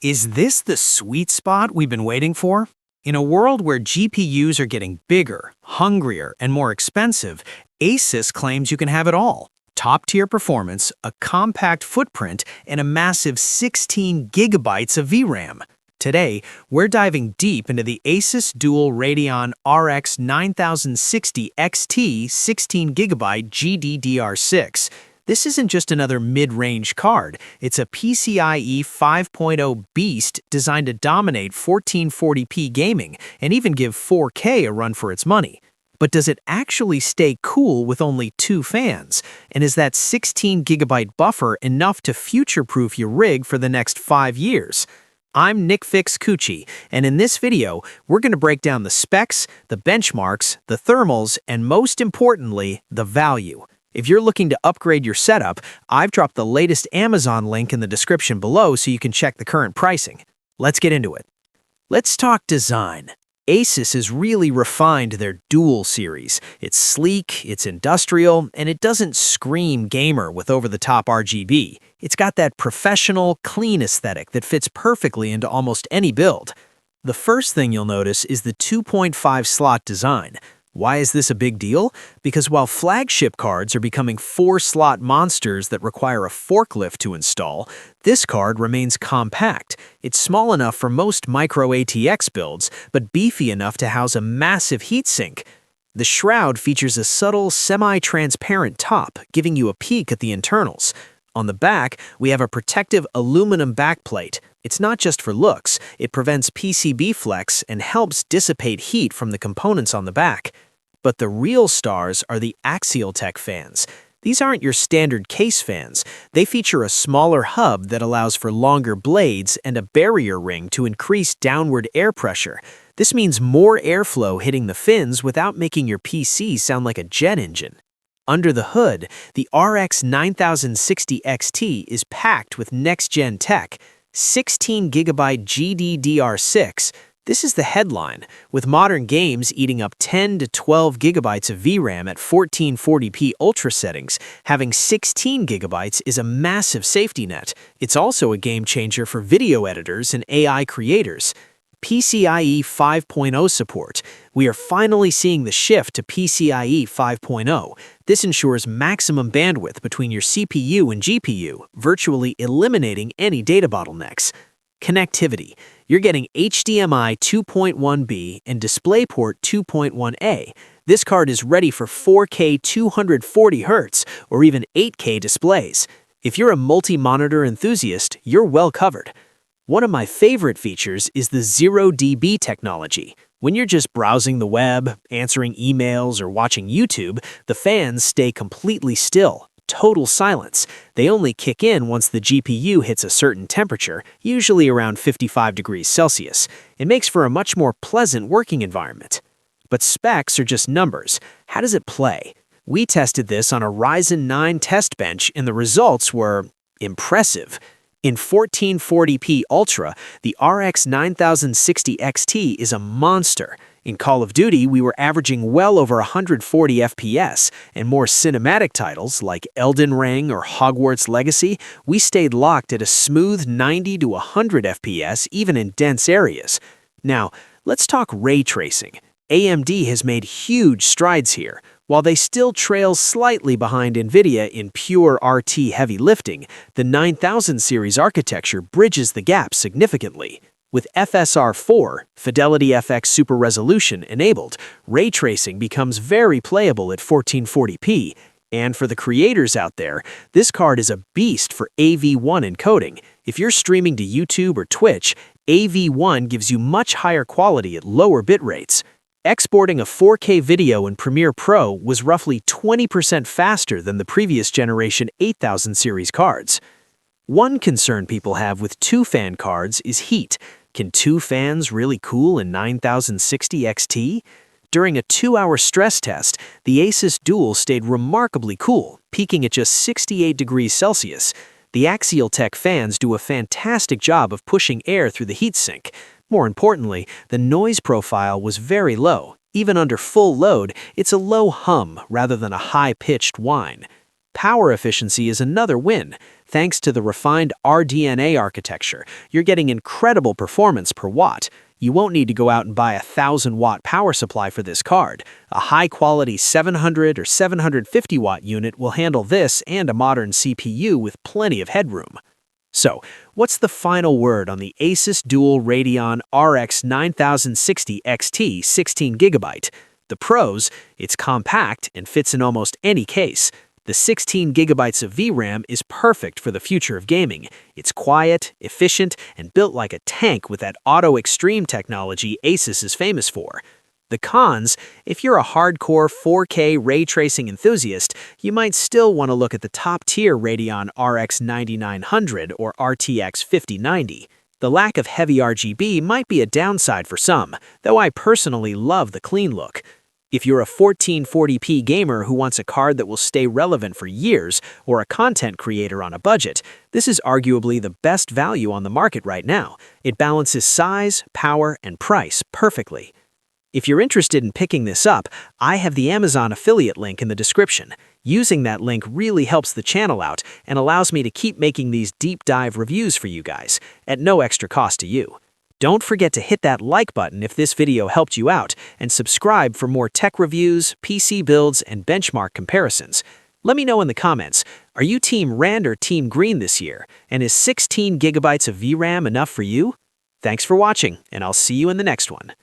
Is this the sweet spot we've been waiting for? In a world where GPUs are getting bigger, hungrier, and more expensive, ASUS claims you can have it all. Top-tier performance, a compact footprint, and a massive 16 gigabytes of VRAM. Today, we're diving deep into the ASUS Dual Radeon RX 9060 XT 16GB GDDR6. This isn't just another mid-range card, it's a PCIe 5.0 beast designed to dominate 1440p gaming and even give 4K a run for its money. But does it actually stay cool with only 2 fans? And is that 16GB buffer enough to future-proof your rig for the next 5 years? I'm Nick Fix Cucci, and in this video, we're going to break down the specs, the benchmarks, the thermals, and most importantly, the value. If you're looking to upgrade your setup, I've dropped the latest Amazon link in the description below so you can check the current pricing. Let's get into it. Let's talk design. ASUS has really refined their Dual series. It's sleek, it's industrial, and it doesn't scream gamer with over-the-top RGB. It's got that professional, clean aesthetic that fits perfectly into almost any build. The first thing you'll notice is the 2.5 slot design. Why is this a big deal? Because while flagship cards are becoming 4-slot monsters that require a forklift to install, this card remains compact. It's small enough for most micro ATX builds, but beefy enough to house a massive heatsink. The shroud features a subtle, semi-transparent top, giving you a peek at the internals. On the back, we have a protective aluminum backplate. It's not just for looks, it prevents PCB flex and helps dissipate heat from the components on the back. But the real stars are the Axial-tech fans. These aren't your standard case fans. They feature a smaller hub that allows for longer blades and a barrier ring to increase downward air pressure. This means more airflow hitting the fins without making your PC sound like a jet engine. Under the hood, the RX 9060 XT is packed with next-gen tech, 16GB GDDR6. This is the headline, with modern games eating up 10 to 12 gigabytes of VRAM at 1440p ultra settings. Having 16 gigabytes is a massive safety net. It's also a game changer for video editors and AI creators. PCIe 5.0 support. We are finally seeing the shift to PCIe 5.0. This ensures maximum bandwidth between your CPU and GPU, virtually eliminating any data bottlenecks. Connectivity. You're getting HDMI 2.1b and DisplayPort 2.1a. This card is ready for 4K 240Hz or even 8K displays. If you're a multi-monitor enthusiast, you're well covered. One of my favorite features is the 0dB technology. When you're just browsing the web, answering emails, or watching YouTube, the fans stay completely still. Total silence. They only kick in once the GPU hits a certain temperature, usually around 55 degrees Celsius. It makes for a much more pleasant working environment. But specs are just numbers. How does it play? We tested this on a Ryzen 9 test bench, and the results were impressive. In 1440p Ultra, the RX 9060 XT is a monster. In Call of Duty, we were averaging well over 140 FPS, and more cinematic titles like Elden Ring or Hogwarts Legacy, we stayed locked at a smooth 90 to 100 FPS even in dense areas. Now, let's talk ray tracing. AMD has made huge strides here. While they still trail slightly behind NVIDIA in pure RT heavy lifting, the 9000 series architecture bridges the gap significantly. With FSR4, Fidelity FX Super Resolution, enabled, ray tracing becomes very playable at 1440p. And for the creators out there, this card is a beast for AV1 encoding. If you're streaming to YouTube or Twitch, AV1 gives you much higher quality at lower bit rates. Exporting a 4K video in Premiere Pro was roughly 20% faster than the previous generation 8000 series cards. One concern people have with 2-fan cards is heat. Can 2 fans really cool a 9060 XT? During a 2-hour stress test, the ASUS Dual stayed remarkably cool, peaking at just 68 degrees Celsius. The Axial-tech fans do a fantastic job of pushing air through the heatsink. More importantly, the noise profile was very low. Even under full load, it's a low hum rather than a high-pitched whine. Power efficiency is another win. Thanks to the refined RDNA architecture, you're getting incredible performance per watt. You won't need to go out and buy a 1,000-watt power supply for this card. A high-quality 700 or 750-watt unit will handle this and a modern CPU with plenty of headroom. So, what's the final word on the ASUS Dual Radeon RX 9060 XT 16GB? The pros: it's compact and fits in almost any case. The 16 gigabytes of VRAM is perfect for the future of gaming. It's quiet, efficient, and built like a tank with that Auto Extreme technology ASUS is famous for. The cons: if you're a hardcore 4K ray tracing enthusiast, you might still want to look at the top-tier Radeon RX 9900 or RTX 5090. The lack of heavy RGB might be a downside for some, though I personally love the clean look. If you're a 1440p gamer who wants a card that will stay relevant for years, or a content creator on a budget, this is arguably the best value on the market right now. It balances size, power, and price perfectly. If you're interested in picking this up, I have the Amazon affiliate link in the description. Using that link really helps the channel out and allows me to keep making these deep dive reviews for you guys, at no extra cost to you. Don't forget to hit that like button if this video helped you out, and subscribe for more tech reviews, PC builds, and benchmark comparisons. Let me know in the comments, are you Team Rand or Team Green this year? And is 16 gigabytes of VRAM enough for you? Thanks for watching, and I'll see you in the next one.